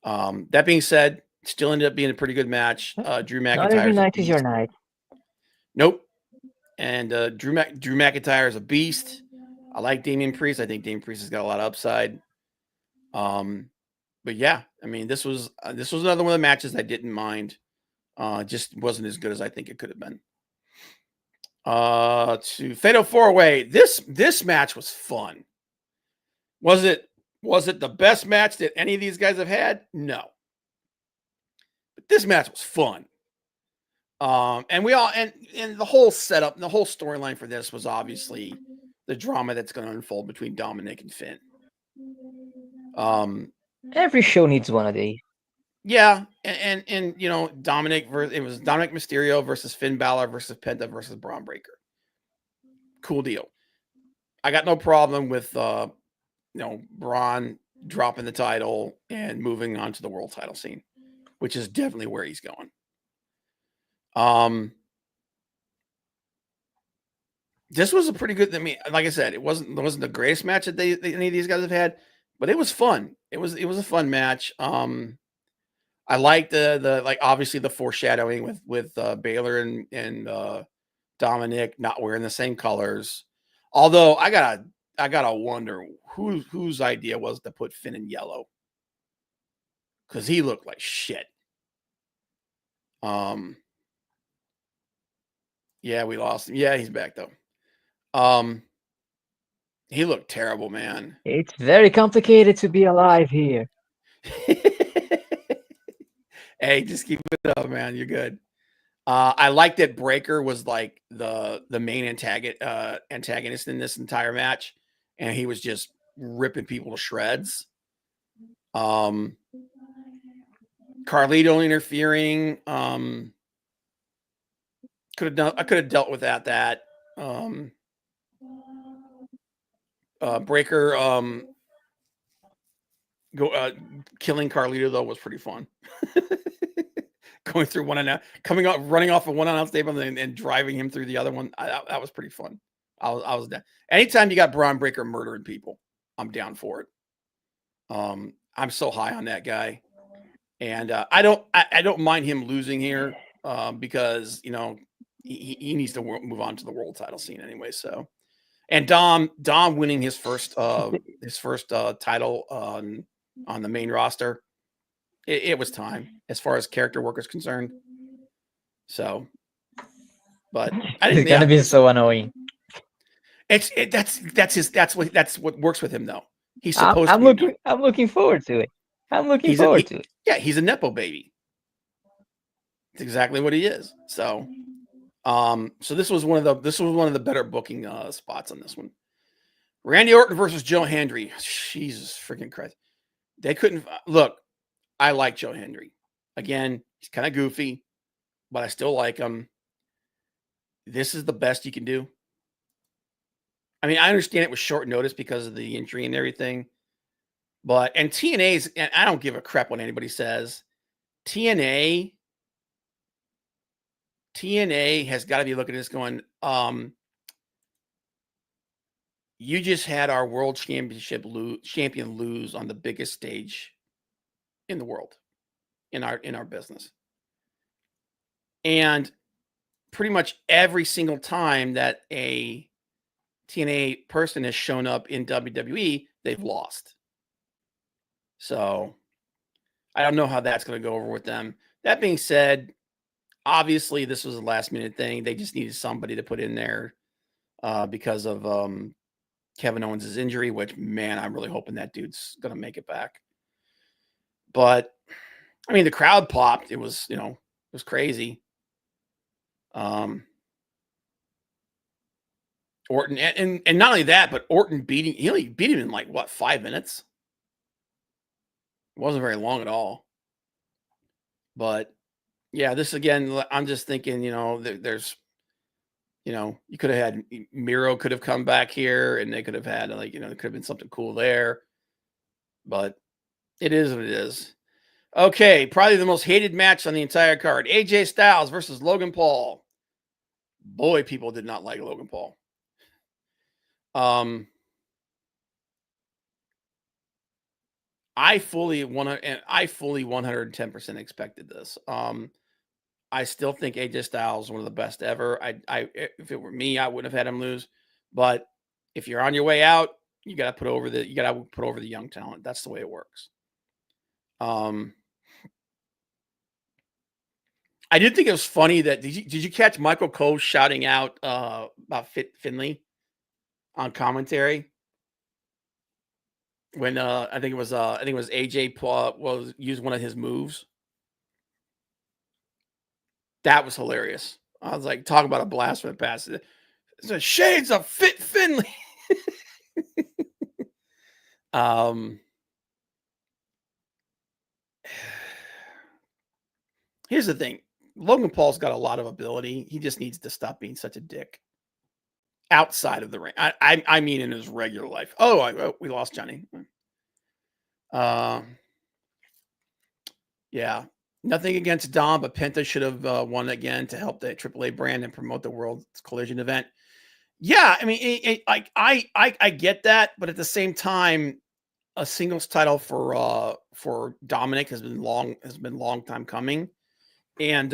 That being said, Still ended up being a pretty good match. Drew Not every McIntyre's a night is your beast. night. Nope. And Drew McIntyre is a beast. I like Damian Priest. I think Damian Priest has got a lot of upside. But yeah, I mean, this was another one of the matches I didn't mind. Just wasn't as good as I think it could have been. To Fatal 4-Way. This match was fun. Was it the best match that any of these guys have had? No. But this match was fun. And we all and the whole setup, the whole storyline for this was obviously the drama that's going to unfold between Dominic and Finn. Every show needs one of these. Yeah, and you know, it was Dominic Mysterio versus Finn Balor versus Penta versus Braun Breaker. Cool deal. I got no problem with Braun dropping the title and moving on to the world title scene, which is definitely where he's going. This was a pretty good. I mean, like I said, it wasn't the greatest match that any of these guys have had, but it was fun. It was a fun match. I like the like obviously the foreshadowing with Baylor and Dominic not wearing the same colors. Although I gotta wonder whose idea was to put Finn in yellow, because he looked like shit. Yeah, we lost him. Yeah, he's back though. He looked terrible, man. It's very complicated to be alive here. Hey, just keep it up, man. You're good. I like that Breaker was like the main antagonist in this entire match, and he was just ripping people to shreds. Carlito interfering. I could have dealt with that. Breaker killing Carlito though was pretty fun. Going through running off of one ounce table and driving him through the other one. That was pretty fun. I was down. Anytime you got Braun Breaker murdering people, I'm down for it. I'm so high on that guy, and I don't mind him losing here because you know he needs to move on to the world title scene anyway. So, and Dom winning his first title on the main roster. It was time as far as character work is concerned. So, but I didn't. It's gonna be so annoying. That's what works with him though. He's supposed I'm to. I'm looking forward to it. I'm looking forward to it. Yeah, he's a nepo baby. It's exactly what he is. So, so this was one of the better booking spots on this one. Randy Orton versus Joe Hendry. Jesus freaking Christ. They couldn't look. I like Joe Hendry. Again, he's kind of goofy, but I still like him. This is the best you can do. I mean, I understand it was short notice because of the injury and everything. And TNA's, and I don't give a crap what anybody says. TNA has got to be looking at this going, you just had our world champion lose on the biggest stage in the world, in our business. And pretty much every single time that a TNA person has shown up in WWE, they've lost. So I don't know how that's going to go over with them. That being said, obviously this was a last minute thing. They just needed somebody to put in there because of Kevin Owens' injury, which, man, I'm really hoping that dude's going to make it back. But I mean, the crowd popped. It was, it was crazy. Orton and not only that, but Orton he only beat him in like what, 5 minutes? It wasn't very long at all. But yeah, this again, I'm just thinking, there's, you could have had Miro could have come back here and they could have had there could have been something cool there. But it is what it is. Okay, probably the most hated match on the entire card. AJ Styles versus Logan Paul. Boy, people did not like Logan Paul. I fully 110% expected this. I still think AJ Styles is one of the best ever. If it were me, I wouldn't have had him lose. But if you're on your way out, you got to put over the young talent. That's the way it works. I did think it was funny that did you catch Michael Cole shouting out about Finley on commentary when I think it was AJ was used one of his moves. That was hilarious. I was like, talking about a blasphemy pass. It's a shades of Finley. Here's the thing. Logan Paul's got a lot of ability. He just needs to stop being such a dick outside of the ring. I mean, in his regular life. Oh, we lost Johnny. Yeah. Nothing against Dom, but Penta should have won again to help the AAA brand and promote the World Collision event. Yeah, I mean, I get that, but at the same time, a singles title for Dominic has been long time coming, and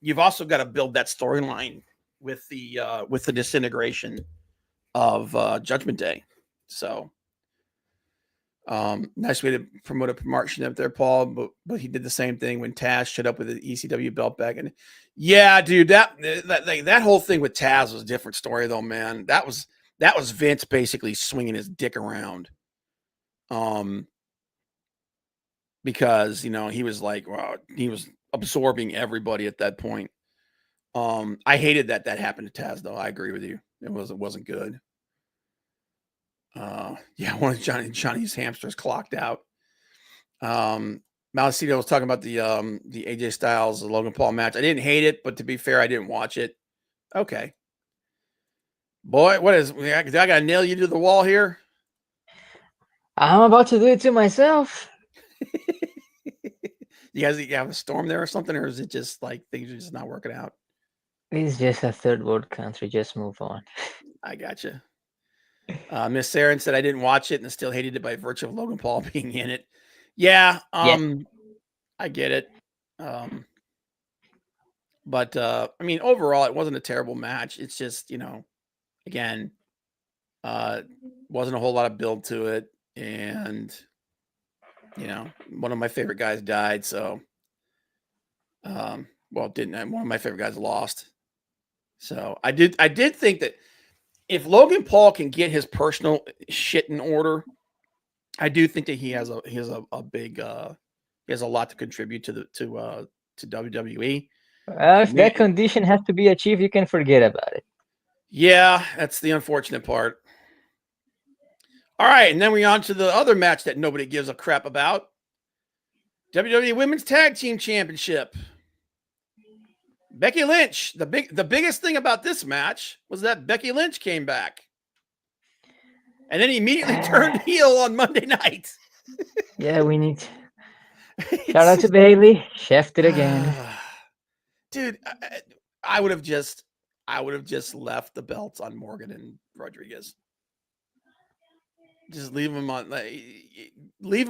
you've also got to build that storyline with the disintegration of Judgment Day. So, nice way to promote a promotion up there, Paul. But he did the same thing when Taz showed up with the ECW belt back, and yeah, dude, that whole thing with Taz was a different story, though, man. That was Vince basically swinging his dick around, because he was like, well, he was absorbing everybody at that point. I hated that happened to Taz, though. I agree with you. It wasn't good. Yeah, one of Johnny's hamsters clocked out. Malicito was talking about the AJ Styles Logan Paul match. I didn't hate it, but to be fair, I didn't watch it. Okay, boy, what is? I gotta nail you to the wall here. I'm about to do it to myself. You guys have a storm there or something, or is it just like things are just not working out? It's just a third world country. Just move on. I gotcha. Miss Saren said I didn't watch it and still hated it by virtue of Logan Paul being in it. Yeah, I get it. But I mean, overall, it wasn't a terrible match. It's just, again, wasn't a whole lot of build to it, and one of my favorite guys died. So, didn't one of my favorite guys lost. So I did think that if Logan Paul can get his personal shit in order, I do think that he has a big he has a lot to contribute to WWE. If that condition has to be achieved, you can forget about it. Yeah, that's the unfortunate part. All right, and then we're on to the other match that nobody gives a crap about. WWE Women's Tag Team Championship. Becky Lynch. The biggest thing about this match was that Becky Lynch came back. And then he immediately turned heel on Monday night. Yeah, we need. Shout out to Bailey. Chefed it again. Dude, I would have just left the belts on Morgan and Rodriguez. Just leave them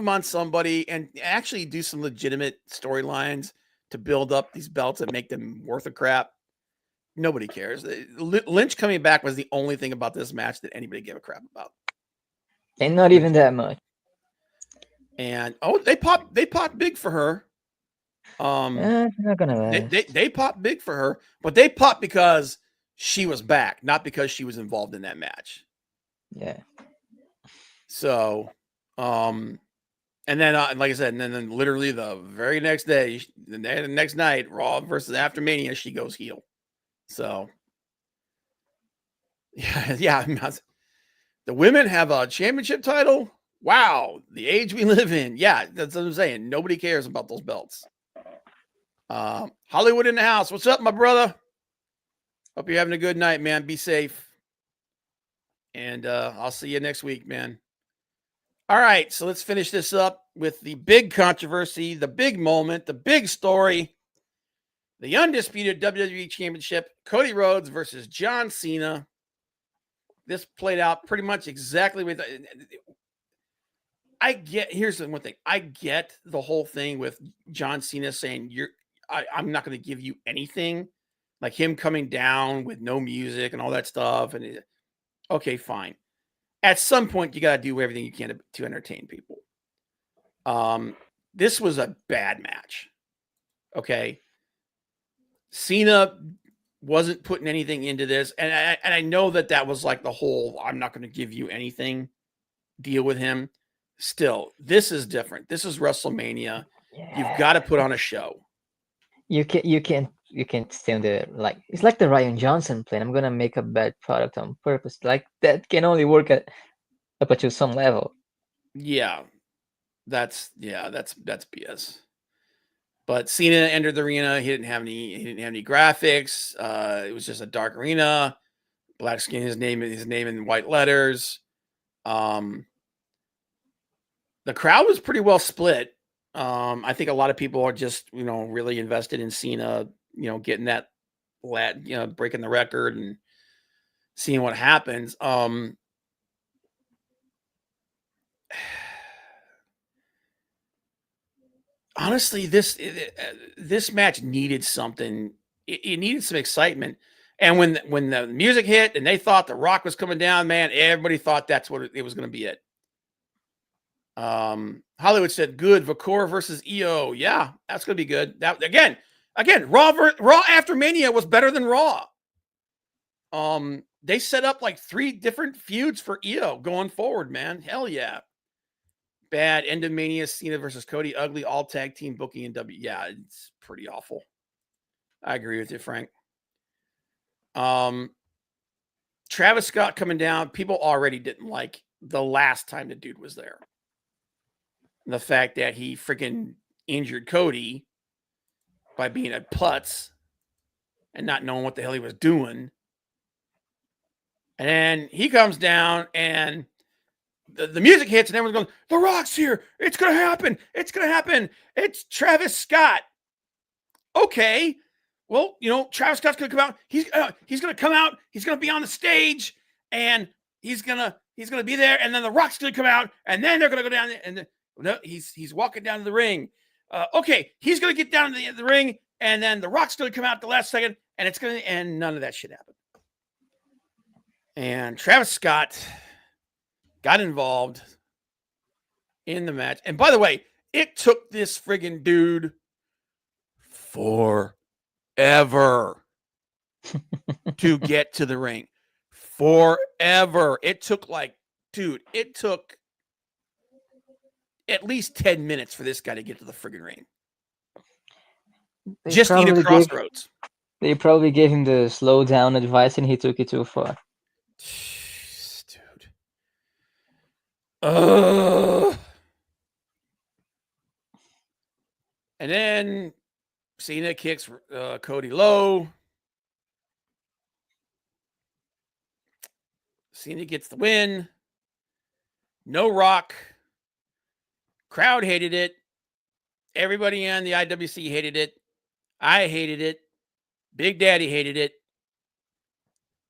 on somebody and actually do some legitimate storylines to build up these belts and make them worth a crap. Nobody cares. Lynch coming back was the only thing about this match that anybody gave a crap about. And not even that much. And they popped big for her. It's not gonna last. They popped big for her, but they popped because she was back, not because she was involved in that match. Yeah. So, and then like I said, and then literally the very next day, the next night, Raw versus After Mania, she goes heel. So, yeah. The women have a championship title. Wow, the age we live in. Yeah, that's what I'm saying. Nobody cares about those belts. Hollywood in the house. What's up, my brother? Hope you're having a good night, man. Be safe. And I'll see you next week, man. All right, so let's finish this up with the big controversy, the big moment, the big story. The undisputed WWE Championship, Cody Rhodes versus John Cena. This played out pretty much exactly with here's the one thing. I get the whole thing with John Cena saying I'm not going to give you anything, like him coming down with no music and all that stuff. And okay, fine. At some point, you got to do everything you can to entertain people. This was a bad match. Okay. Cena wasn't putting anything into this. And I know that was like the whole, I'm not going to give you anything deal with him. Still, this is different. This is WrestleMania. Yeah. You've got to put on a show. You can't stand the it's like the Ryan Johnson plan. I'm gonna make a bad product on purpose. Like that can only work up to some level. Yeah. That's BS. But Cena entered the arena. He didn't have any graphics. It was just a dark arena. Black skin, his name in white letters. The crowd was pretty well split. I think a lot of people are just, really invested in Cena, getting that breaking the record and seeing what happens. Honestly, this match needed something. It needed some excitement. And when the music hit and they thought The Rock was coming down, man, everybody thought that's what it was going to be it. Hollywood said, good, Vakor versus EO. Yeah, that's going to be good. That again, Raw after Mania was better than Raw. They set up like 3 different feuds for EO going forward, man. Hell yeah. Bad. End of Mania, Cena versus Cody. Ugly. All tag team booking in W. Yeah, it's pretty awful. I agree with you, Frank. Travis Scott coming down. People already didn't like the last time the dude was there. The fact that he freaking injured Cody by being a putz and not knowing what the hell he was doing. And then he comes down and the music hits and everyone's going, The Rock's here. It's going to happen. It's going to happen. It's Travis Scott. Okay. Well, Travis Scott's going to come out. He's going to come out. He's going to be on the stage and he's going to be there. And then The Rock's going to come out and then they're going to go down there and no, he's walking down to the ring. Okay. He's going to get down to the ring and then The Rock's going to come out at the last second and it's going to, and none of that shit happened. And Travis Scott got involved in the match. And by the way, it took this friggin' dude forever to get to the ring. Forever. It took at least 10 minutes for this guy to get to the friggin' ring. Just eat a crossroads. They probably gave him the slow down advice and he took it too far. Jeez, dude. And then Cena kicks Cody low. Cena gets the win. No Rock. Crowd hated it. Everybody on the IWC hated it. I hated it. Big Daddy hated it.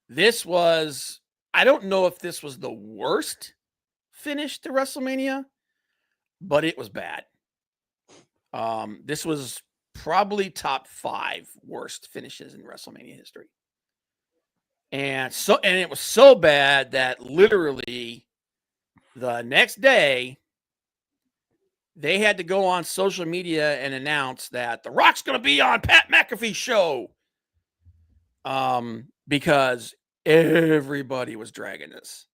I don't know if this was the worst finish to WrestleMania, but it was bad. This was probably top 5 worst finishes in WrestleMania history. And it was so bad that literally the next day they had to go on social media and announce that The Rock's going to be on Pat McAfee's show. Because everybody was dragging this.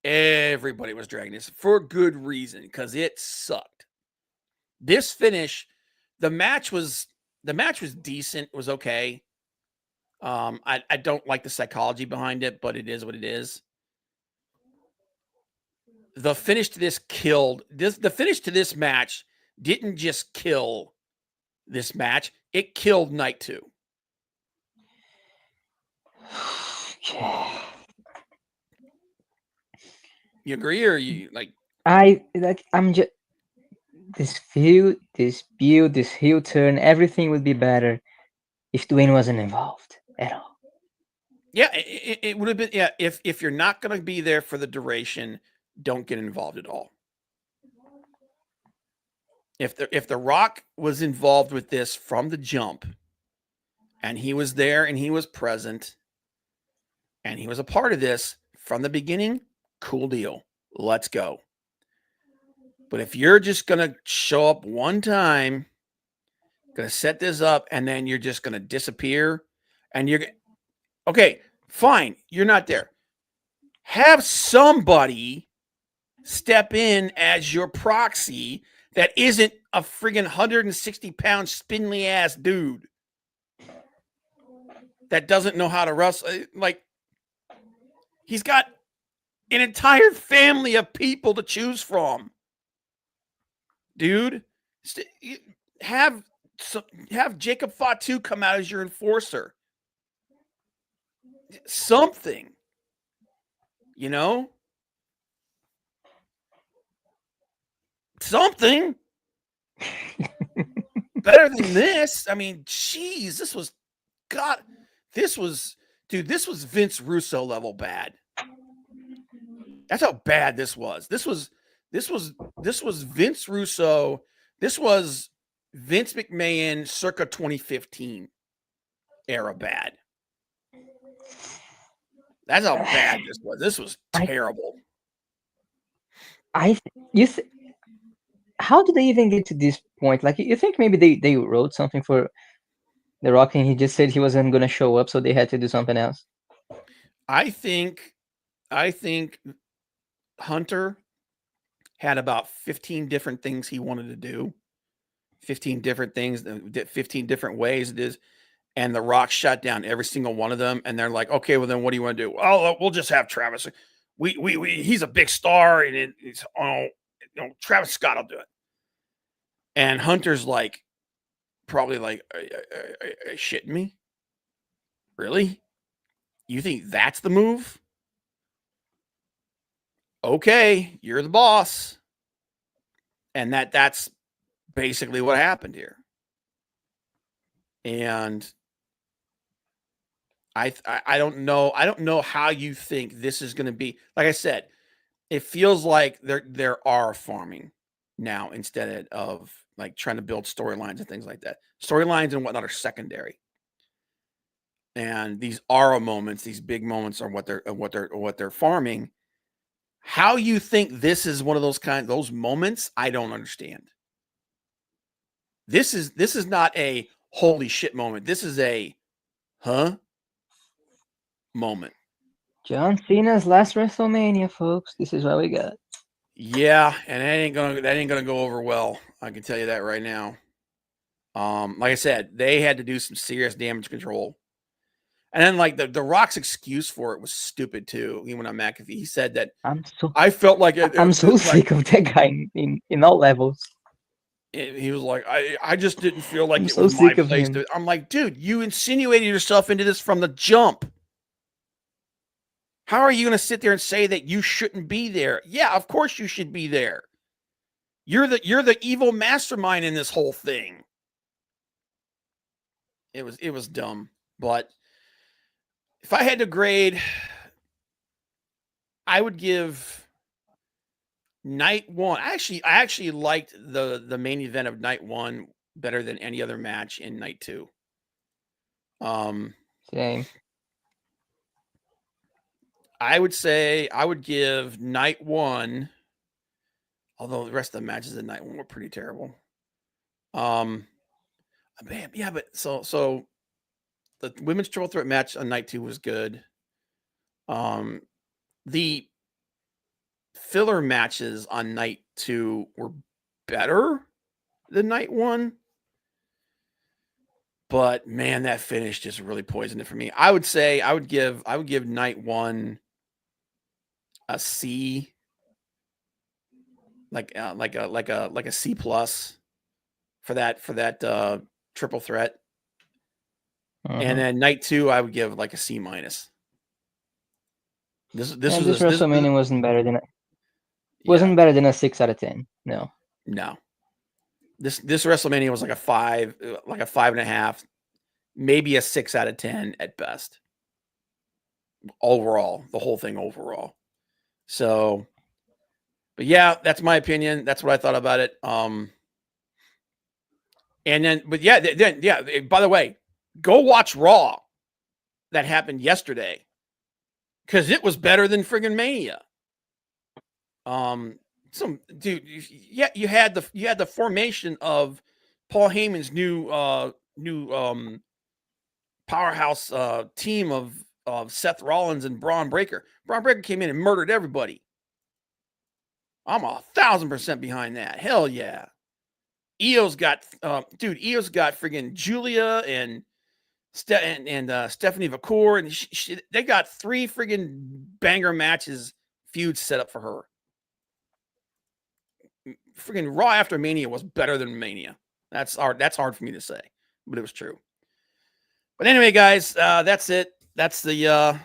Everybody was dragging this for good reason, because it sucked. This finish, the match was decent. It was okay. I don't like the psychology behind it, but it is what it is. The finish to this the finish to this match didn't just kill this match, it killed night 2. You agree, or you like? I'm just this feud, this build, this heel turn. Everything would be better if Dwayne wasn't involved at all. Yeah, it would have been. Yeah, if you're not going to be there for the duration, don't get involved at all. if the Rock was involved with this from the jump, and he was there and he was present, and he was a part of this from the beginning, cool deal. Let's go. But if you're just gonna show up one time, gonna set this up, and then you're just gonna disappear, and you're okay, fine, you're not there. Have somebody step in as your proxy that isn't a friggin' 160-pound spindly ass dude that doesn't know how to wrestle. Like, he's got an entire family of people to choose from, dude. Have Jacob Fatu come out as your enforcer. Something, you know, something better than this. I mean, geez, this was this was Vince Russo level bad. That's how bad this was. This was Vince Russo. This was Vince McMahon circa 2015 era bad. That's how bad this was. This was terrible. How did they even get to this point? Like, you think maybe they wrote something for The Rock and he just said he wasn't going to show up, so they had to do something else? I think Hunter had about 15 different things he wanted to do. 15 different things, 15 different ways it is. And The Rock shut down every single one of them. And they're like, okay, well, then what do you want to do? Oh, we'll just have Travis. He's a big star, and Travis Scott will do it. And Hunter's like, probably like, are you shitting me? Really? You think that's the move? Okay, you're the boss. And that's basically what happened here. And I don't know how you think this is going to be. Like I said, it feels like there are farming now instead of like trying to build storylines and things like that. Storylines and whatnot are secondary. And these aura moments, these big moments are what they're farming. How you think this is one of those moments, I don't understand. This is not a holy shit moment. This is a moment. John Cena's last WrestleMania, folks. This is what we got. Yeah, and that ain't gonna go over well. I can tell you that right now. Like I said, they had to do some serious damage control. And then like the Rock's excuse for it was stupid too. He went on McAfee. He said that I felt like I'm so sick of that guy in all levels. He was like, I just didn't feel like I'm it so was my sick of place him. to. I'm like, dude, you insinuated yourself into this from the jump. How are you going to sit there and say that you shouldn't be there? Yeah, of course you should be there. You're the evil mastermind in this whole thing. It was dumb, but if I had to grade, I would give night one. I actually liked the main event of night one better than any other match in night two. Same. I would say I would give night one, although the rest of the matches in night one were pretty terrible. Man, yeah, but so the women's triple threat match on night two was good. The filler matches on night two were better than night one. But man, that finish just really poisoned it for me. I would say I would give night one a C, like a C plus for that triple threat. And then night two, I would give like a C minus. This WrestleMania wasn't better than better than a 6 out of 10. No. This WrestleMania was like a 5.5, maybe a 6 out of 10 at best. Overall, the whole thing overall. So, but yeah, that's my opinion. That's what I thought about it. And then, but yeah, by the way, go watch Raw that happened yesterday because it was better than friggin' Mania. Some dude, yeah, you had the formation of Paul Heyman's new powerhouse team of Seth Rollins and Braun Breaker. Braun Breaker came in and murdered everybody. I'm 1,000% behind that. Hell yeah. Eo's got friggin' Julia and Stephanie Vacour, and they got 3 friggin' banger matches feuds set up for her. Friggin' Raw after Mania was better than Mania. That's hard for me to say, but it was true. But anyway, guys, that's it. That's the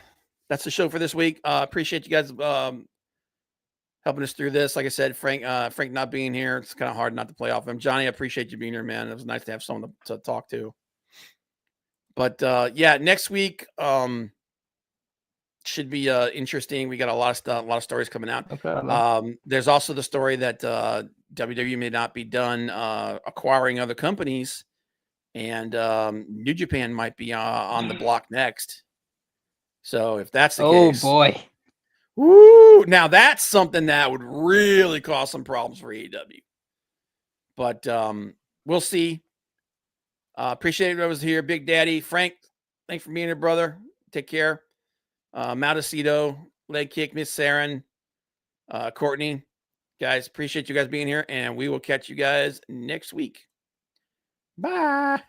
show for this week. Appreciate you guys helping us through this. Like I said, Frank not being here, it's kind of hard not to play off him. Johnny, I appreciate you being here, man. It was nice to have someone to talk to. But yeah, next week should be interesting. We got a lot of stories coming out. No problem. There's also the story that WWE may not be done acquiring other companies, and New Japan might be on the block next. So if that's the case, boy. Woo! Now that's something that would really cause some problems for AEW. But we'll see. Appreciate it. I was here, Big Daddy Frank. Thanks for being here, brother. Take care. Maldacito, Leg Kick, Miss Saren, Courtney. Guys, appreciate you guys being here, and we will catch you guys next week. Bye.